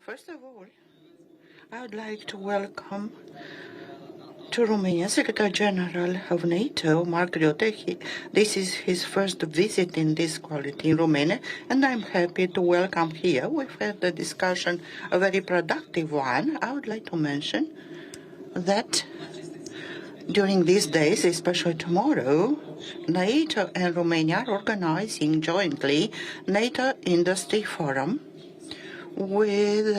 First of all, I would like to welcome to Romania Secretary General of NATO, Mark Rutte. This is his first visit in this quality in Romania, and I'm happy to welcome here. We've had the discussion, a very productive one. I would like to mention that during these days, especially tomorrow, NATO and Romania are organizing jointly NATO Industry Forum with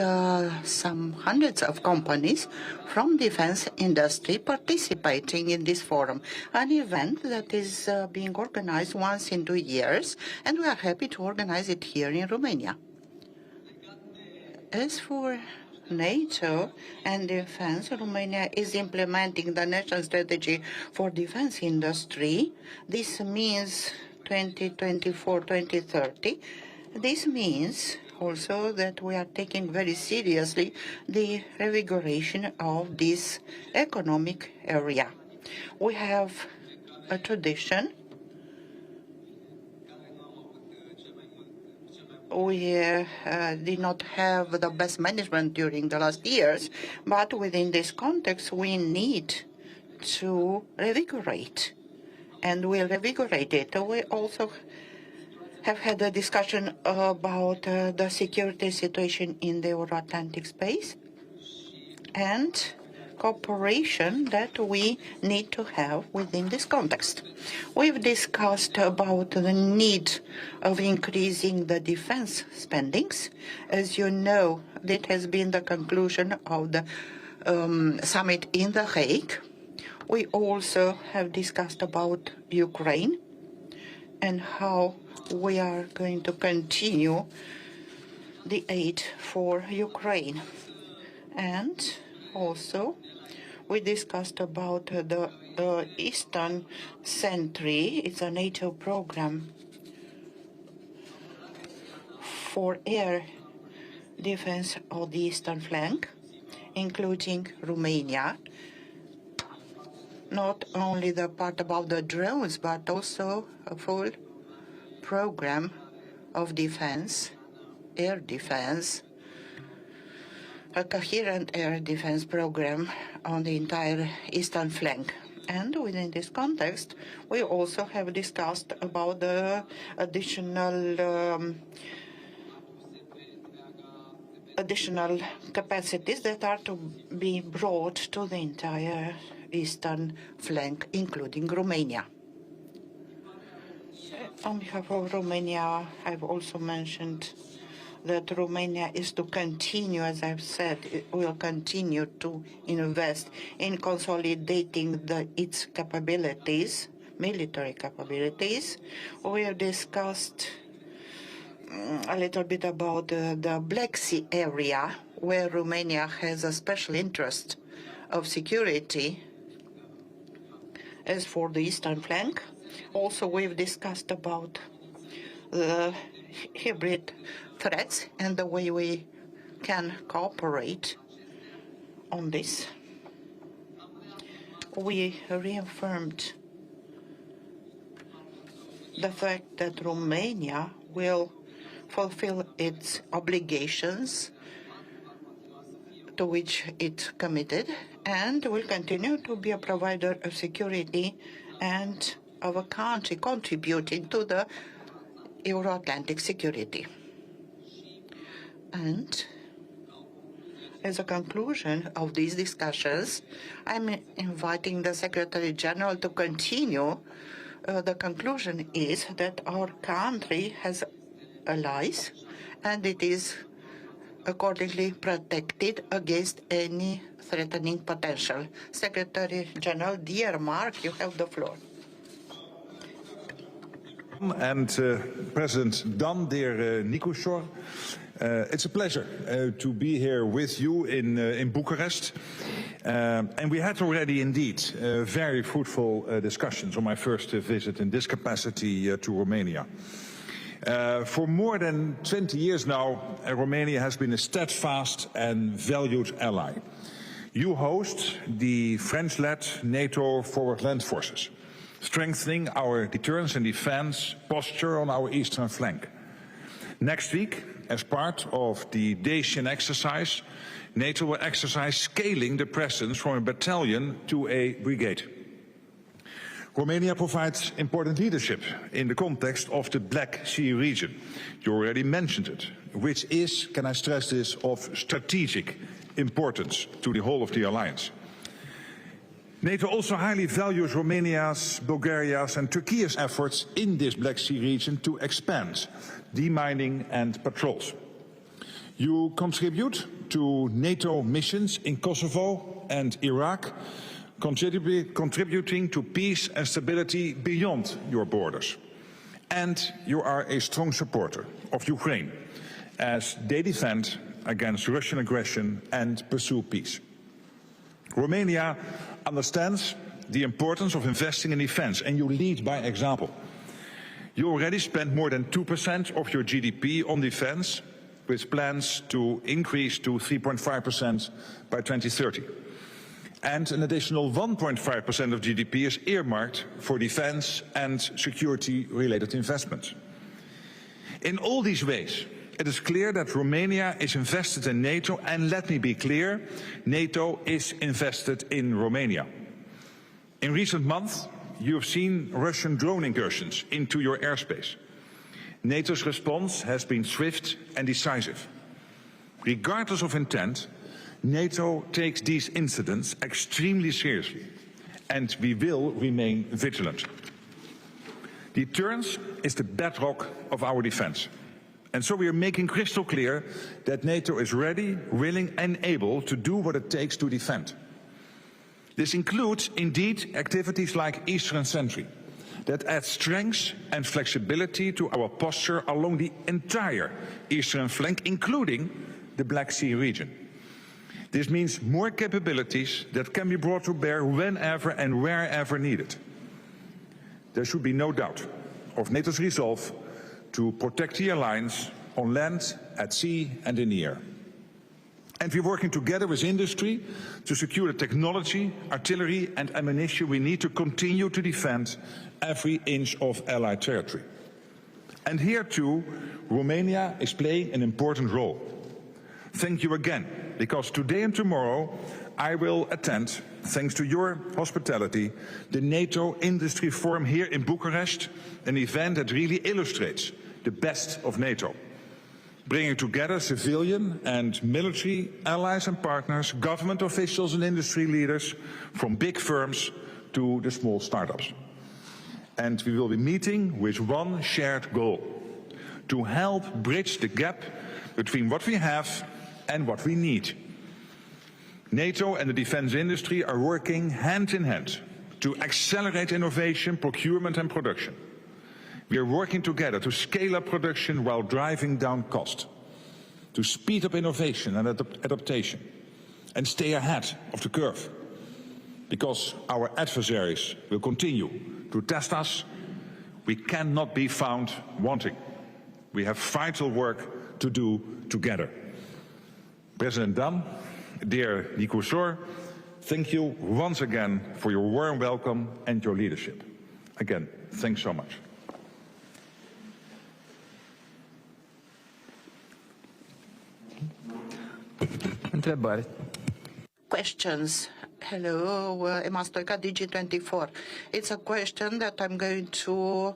some hundreds of companies from defense industry participating in this forum, an event that is being organized once in 2 years, and we are happy to organize it here in Romania. As for NATO and defense, Romania is implementing the national strategy for defense industry. This means 2024-2030. This means also that we are taking very seriously the revigoration of this economic area. We have a tradition. We did not have the best management during the last years, but within this context, we need to revigorate, and we'll revigorate it. We also have had a discussion about the security situation in the Euro-Atlantic space and cooperation that we need to have within this context. We've discussed about the need of increasing the defense spendings. As you know, that has been the conclusion of the summit in The Hague. We also have discussed about Ukraine and how we are going to continue the aid for Ukraine. And also, we discussed about the Eastern Sentry. It's a NATO program for air defense of the eastern flank, including Romania. Not only the part about the drones, but also a full program of defense, air defense, a coherent air defense program on the entire eastern flank. And within this context, we also have discussed about the additional capacities that are to be brought to the entire eastern flank, including Romania. On behalf of Romania, I've also mentioned that Romania is to continue, as I've said, it will continue to invest in consolidating its capabilities, military capabilities. We have discussed a little bit about the Black Sea area, where Romania has a special interest of security. As for the eastern flank, also we've discussed about the hybrid threats and the way we can cooperate on this. We reaffirmed the fact that Romania will fulfill its obligations to which it committed and will continue to be a provider of security and of a country contributing to the Euro-Atlantic security. And as a conclusion of these discussions, I'm inviting the Secretary General to continue. The conclusion is that our country has allies, and it is accordingly protected against any threatening potential. Secretary General, dear Mark, you have the floor. And President Dan, dear Nicuşor, it's a pleasure to be here with you in Bucharest. And we had already indeed very fruitful discussions on my first visit in this capacity to Romania. For more than 20 years now, Romania has been a steadfast and valued ally. You host the French-led NATO Forward Land Forces, strengthening our deterrence and defense posture on our eastern flank. Next week, as part of the Dacian exercise, NATO will exercise scaling the presence from a battalion to a brigade. Romania provides important leadership in the context of the Black Sea region. You already mentioned it, which is, can I stress this, of strategic importance to the whole of the alliance. NATO also highly values Romania's, Bulgaria's and Turkey's efforts in this Black Sea region to expand demining and patrols. You contribute to NATO missions in Kosovo and Iraq, contributing to peace and stability beyond your borders. And you are a strong supporter of Ukraine as they defend against Russian aggression and pursue peace. Romania understands the importance of investing in defense, and you lead by example. You already spend more than 2% of your GDP on defense, with plans to increase to 3.5% by 2030. And an additional 1.5% of GDP is earmarked for defense and security-related investments. In all these ways, it is clear that Romania is invested in NATO, and let me be clear, NATO is invested in Romania. In recent months, you have seen Russian drone incursions into your airspace. NATO's response has been swift and decisive. Regardless of intent, NATO takes these incidents extremely seriously, and we will remain vigilant. Deterrence is the bedrock of our defense. And so we are making crystal clear that NATO is ready, willing and able to do what it takes to defend. This includes, indeed, activities like Eastern Sentry that add strength and flexibility to our posture along the entire eastern flank, including the Black Sea region. This means more capabilities that can be brought to bear whenever and wherever needed. There should be no doubt of NATO's resolve to protect the alliance on land, at sea and in the air. And we're working together with industry to secure the technology, artillery and ammunition we need to continue to defend every inch of Allied territory. And here too, Romania is playing an important role. Thank you again, because today and tomorrow I will attend, thanks to your hospitality, the NATO Industry Forum here in Bucharest, an event that really illustrates the best of NATO, bringing together civilian and military allies and partners, government officials and industry leaders, from big firms to the small startups. And we will be meeting with one shared goal: to help bridge the gap between what we have and what we need. NATO and the defense industry are working hand in hand to accelerate innovation, procurement and production. We are working together to scale up production while driving down cost, to speed up innovation and adaptation, and stay ahead of the curve, because our adversaries will continue to test us. We cannot be found wanting. We have vital work to do together. President Dan, dear Nicuşor, thank you once again for your warm welcome and your leadership. Again, thanks so much. Întrebări. Questions. Hello, Emma Stoica, DG24. It's a question that I'm going to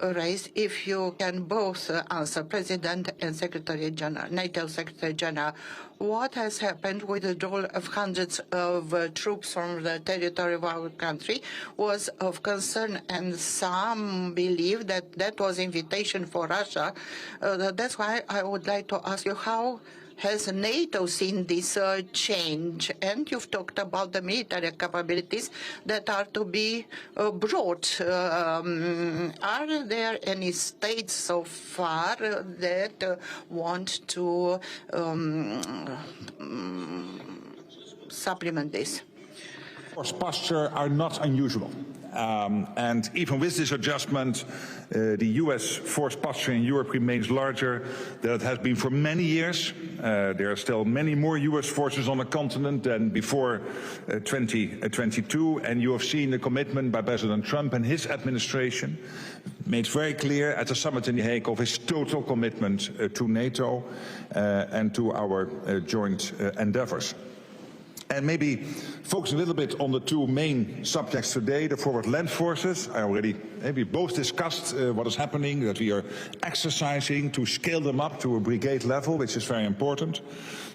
raise. If you can both answer, President and Secretary General, NATO Secretary General, what has happened with the withdrawal of hundreds of troops from the territory of our country was of concern, and some believe that that was invitation for Russia. That's why I would like to ask you, how has NATO seen this change? And you've talked about the military capabilities that are to be brought. Are there any states so far that want to supplement this? Posture are not unusual. And even with this adjustment, the US force posture in Europe remains larger than it has been for many years. There are still many more US forces on the continent than before 2022, and you have seen the commitment by President Trump and his administration made very clear at the summit in The Hague of his total commitment to NATO and to our joint endeavors. And maybe focus a little bit on the two main subjects today, the forward land forces. I already maybe both discussed what is happening, that we are exercising to scale them up to a brigade level, which is very important.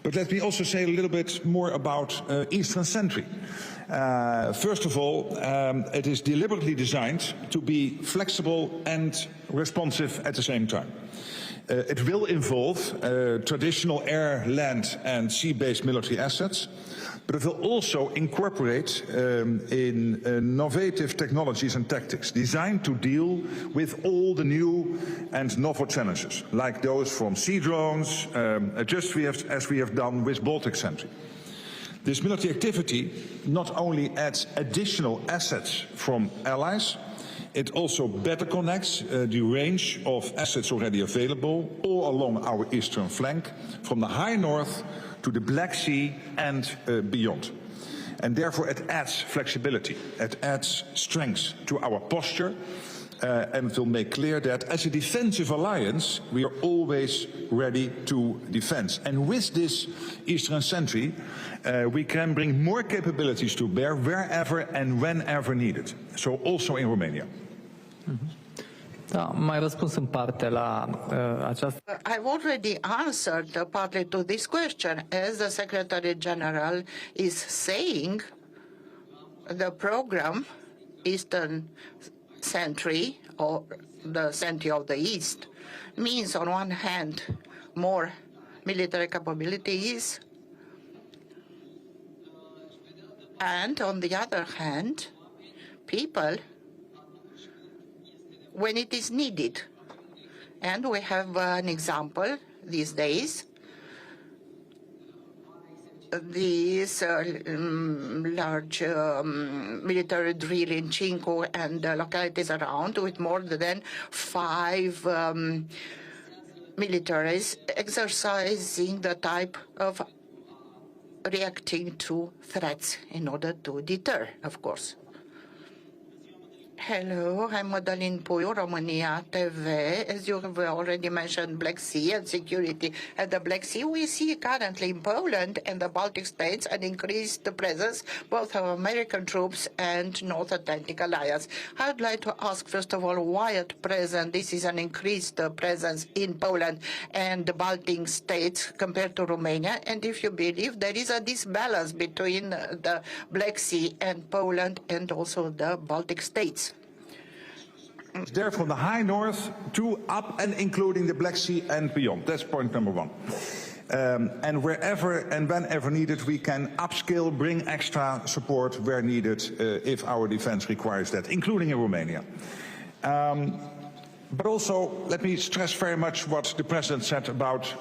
But let me also say a little bit more about Eastern Sentry. First of all, it is deliberately designed to be flexible and responsive at the same time. It will involve traditional air, land and sea-based military assets, but it will also incorporate innovative technologies and tactics designed to deal with all the new and novel challenges, like those from sea drones, just as we have done with Baltic Sentry. This military activity not only adds additional assets from allies, it also better connects the range of assets already available all along our eastern flank, from the high north to the Black Sea and beyond. And therefore it adds flexibility, it adds strength to our posture, and it will make clear that as a defensive alliance, we are always ready to defend. And with this Eastern Sentry, we can bring more capabilities to bear wherever and whenever needed. So also in Romania. Da, mai răspuns în parte la această. I've already answered partly to this question. As the Secretary General is saying, the program Eastern Sentry, or the Sentry of the East, means on one hand more military capabilities, and on the other hand, people when it is needed. And we have an example these days. These large military drill in Cinco and localities around, with more than 5 militaries exercising the type of reacting to threats in order to deter, of course. Hello, I'm Madalin Puiu, Romania TV. As you have already mentioned, Black Sea and security at the Black Sea, we see currently in Poland and the Baltic states an increased presence both of American troops and North Atlantic Alliance. I'd like to ask, first of all, why at present this is an increased presence in Poland and the Baltic states compared to Romania, and if you believe there is a disbalance between the Black Sea and Poland and also the Baltic states. There from the high north to up and including the Black Sea and beyond. That's point number one. And wherever and whenever needed, we can upscale, bring extra support where needed if our defense requires that, including in Romania. But also, let me stress very much what the President said about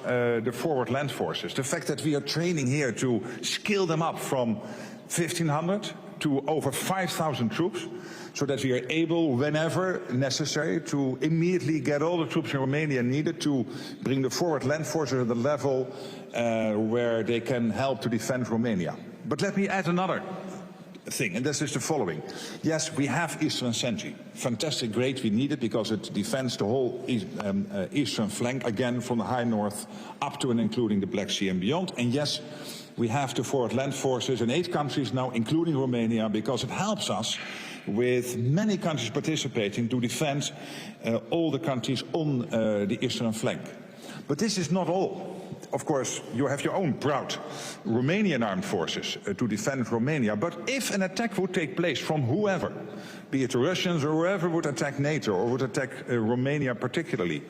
the forward land forces. The fact that we are training here to scale them up from 1,500 to over 5,000 troops, so that we are able, whenever necessary, to immediately get all the troops in Romania needed to bring the forward land forces at the level where they can help to defend Romania. But let me add another thing, and this is the following. Yes, we have Eastern Sentry. Fantastic, great, we need it because it defends the whole eastern flank, again, from the high north up to and including the Black Sea and beyond. And yes, we have the forward land forces in 8 countries now, including Romania, because it helps us with many countries participating to defend all the countries on the eastern flank. But this is not all. Of course, you have your own proud Romanian armed forces to defend Romania. But if an attack would take place from whoever, be it the Russians or whoever would attack NATO or would attack Romania particularly,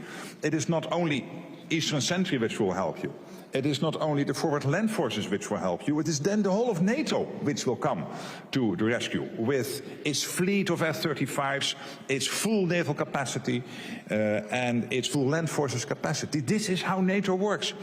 it is not only Eastern Sentry which will help you. It is not only the forward land forces which will help you, it is then the whole of NATO which will come to the rescue with its fleet of F-35s, its full naval capacity and its full land forces capacity. This is how NATO works.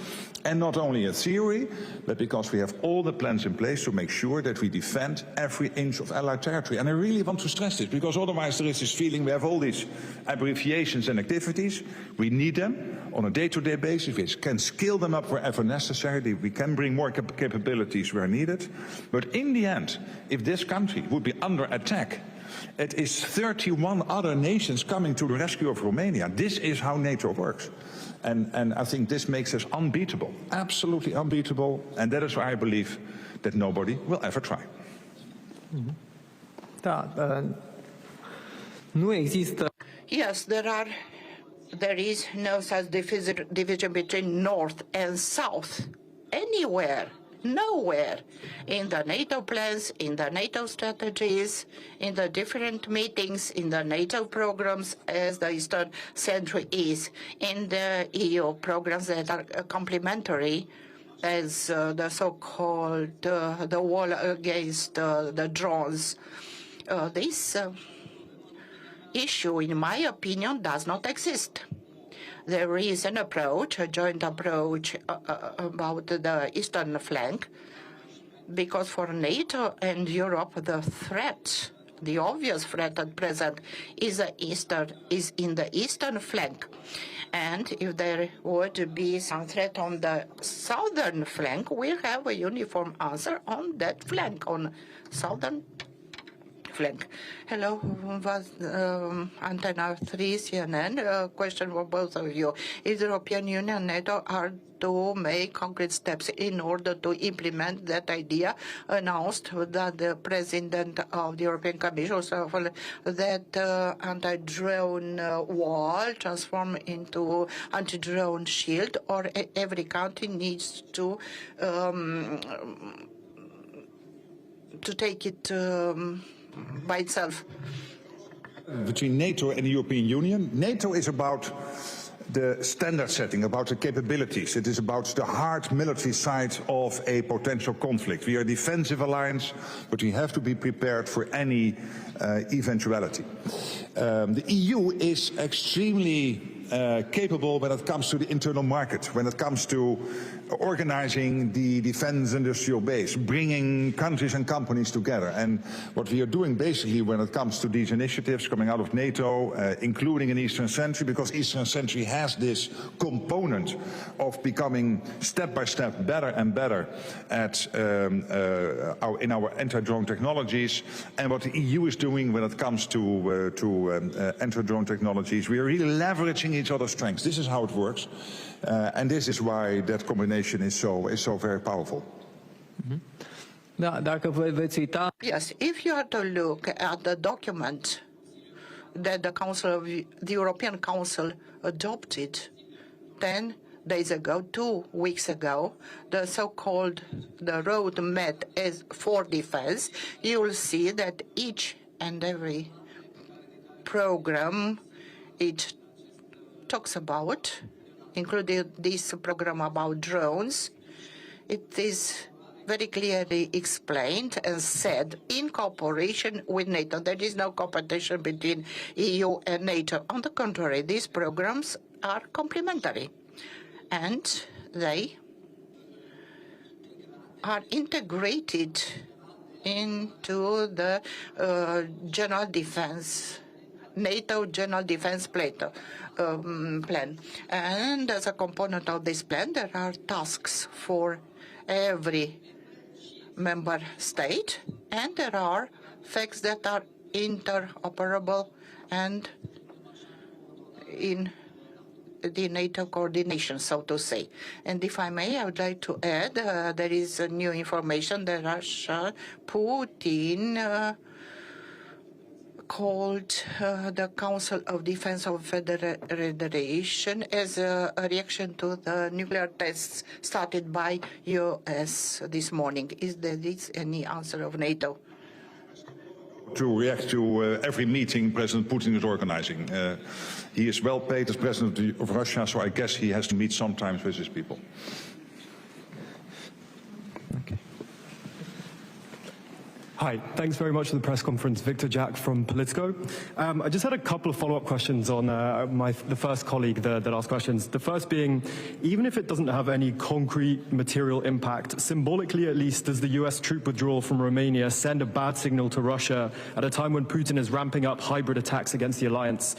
And not only in theory, but because we have all the plans in place to make sure that we defend every inch of Allied territory. And I really want to stress this, because otherwise there is this feeling we have all these abbreviations and activities. We need them on a day-to-day basis. We can scale them up wherever necessary. We can bring more capabilities where needed. But in the end, if this country would be under attack, it is 31 other nations coming to the rescue of Romania. This is how NATO works. And I think this makes us unbeatable, absolutely unbeatable. And that is why I believe that nobody will ever try. Nu există. Yes, there is no such division between North and South anywhere. Nowhere in the NATO plans, in the NATO strategies, in the different meetings, in the NATO programs, as the Eastern Century is, in the EU programs that are complementary, as the so-called the wall against the drones. This issue, in my opinion, does not exist. There is an approach, a joint approach about the eastern flank, because for NATO and Europe, the threat, the obvious threat at present, is in the eastern flank. And if there would be some threat on the southern flank, we'll have a uniform answer on that flank, on southern flank. Hello, Antenna 3 CNN. Question for both of you. Is the European Union and NATO are to make concrete steps in order to implement that idea announced that the President of the European Commission, that anti-drone wall transform into anti-drone shield, or every country needs to take it by itself? Between NATO and the European Union, NATO is about the standard setting, about the capabilities. It is about the hard military side of a potential conflict. We are a defensive alliance, but we have to be prepared for any eventuality. The EU is extremely capable when it comes to the internal market, when it comes to organizing the defense industrial base, bringing countries and companies together. And what we are doing basically when it comes to these initiatives coming out of NATO, including in Eastern Century, because Eastern Century has this component of becoming step by step better and better at in our anti-drone technologies, and what the EU is doing when it comes to anti-drone technologies. We are really leveraging each other's strengths. This is how it works. And this is why that combination is so very powerful. Yes, if you are to look at the document that the European Council adopted 10 days ago, 2 weeks ago, the so-called the roadmap is for defense, you will see that each and every program it talks about, including this program about drones, it is very clearly explained and said in cooperation with NATO. There is no competition between EU and NATO. On the contrary, these programs are complementary, and they are integrated into the general defense, NATO General Defense Plan. And as a component of this plan, there are tasks for every member state, and there are facts that are interoperable and in the NATO coordination, so to say. And if I may, I would like to add, there is new information that Russia, Putin, called the Council of Defense of Federation as a reaction to the nuclear tests started by U.S. this morning. Is there any answer of NATO? To react to every meeting President Putin is organizing. He is well paid as President of Russia, so I guess he has to meet sometimes with his people. Hi, thanks very much for the press conference. Victor Jack from Politico. I just had a couple of follow-up questions on the first colleague that asked questions. The first being, even if it doesn't have any concrete material impact, symbolically at least, does the US troop withdrawal from Romania send a bad signal to Russia at a time when Putin is ramping up hybrid attacks against the alliance?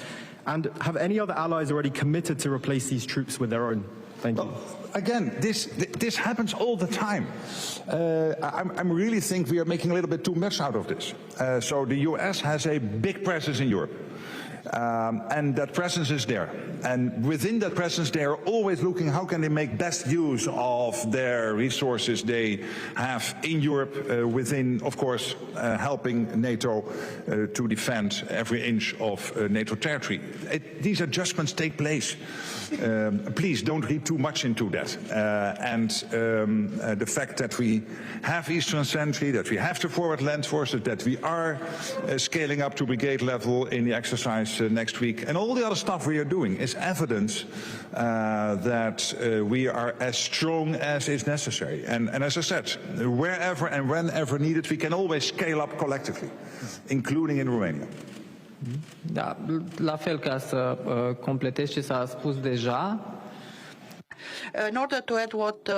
And have any other allies already committed to replace these troops with their own? Thank you. Again, this happens all the time. I really think we are making a little bit too much out of this. So the US has a big presence in Europe. And that presence is there. And within that presence, they are always looking how can they make best use of their resources they have in Europe within, of course, helping NATO to defend every inch of NATO territory. These adjustments take place. Please don't read too much into that. The fact that we have Eastern Sentry, that we have the forward land forces, that we are scaling up to brigade level in the exercise next week, and all the other stuff we are doing is evidence that we are as strong as is necessary. And as I said, wherever and whenever needed, we can always scale up collectively, including in Romania. Da, la fel ca să completez ce s-a spus deja. In order to add what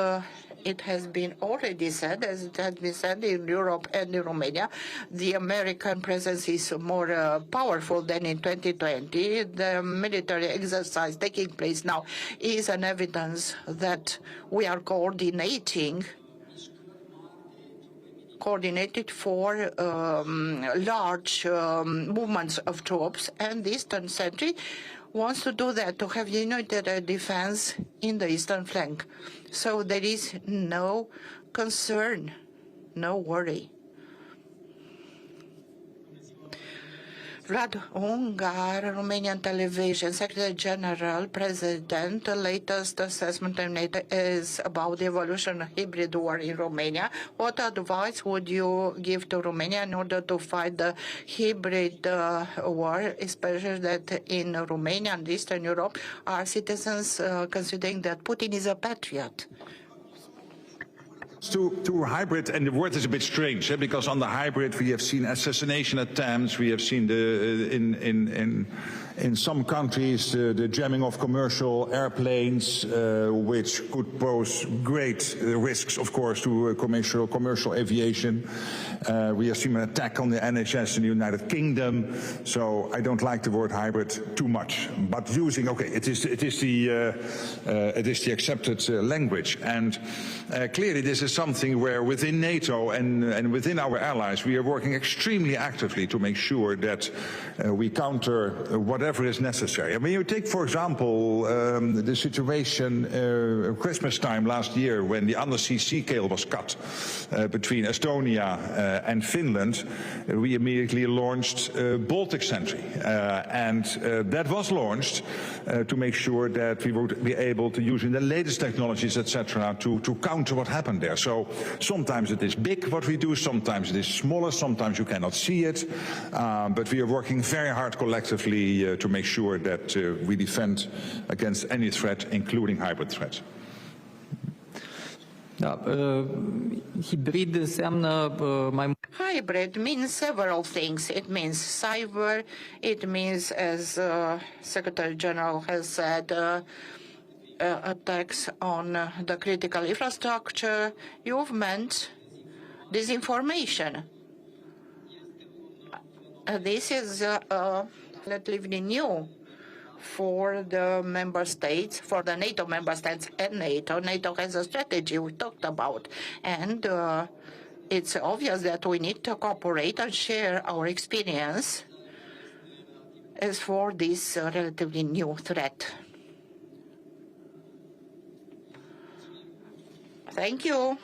it has been already said, as it has been said in Europe and in Romania, the American presence is more powerful than in 2020. The military exercise taking place now is an evidence that we are coordinated for large movements of troops, and the Eastern Sentry wants to do that, to have united defense in the eastern flank. So there is no concern, no worry. Vlad Ungar, Romanian television, Secretary General, President, the latest assessment of NATO is about the evolution of hybrid war in Romania. What advice would you give to Romania in order to fight the hybrid war, especially that in Romania and Eastern Europe are citizens considering that Putin is a patriot? To hybrid, and the word is a bit strange, because on the hybrid we have seen assassination attempts, we have seen in some countries the jamming of commercial airplanes, which could pose great risks, of course, to commercial aviation. We have seen an attack on the NHS in the United Kingdom, so I don't like the word hybrid too much. But using, it is the accepted language, and clearly this is something where within NATO and within our allies we are working extremely actively to make sure that we counter whatever is necessary. I mean, you take, for example, the situation Christmas time last year when the undersea sea cable was cut between Estonia and Finland. We immediately launched Baltic Sentry, and that was launched to make sure that we would be able to use in the latest technologies, etc., to counter what happened there. So sometimes it is big what we do, sometimes it is smaller, sometimes you cannot see it, but we are working very hard collectively to make sure that we defend against any threat, including hybrid threats. Da, hibrid înseamnă mai. Hybrid means several things. It means cyber, it means, as Secretary General has said, attacks on the critical infrastructure. You've meant disinformation. This is relatively new for the member states, for the NATO member states and NATO. NATO has a strategy we talked about, and it's obvious that we need to cooperate and share our experience as for this relatively new threat. Thank you.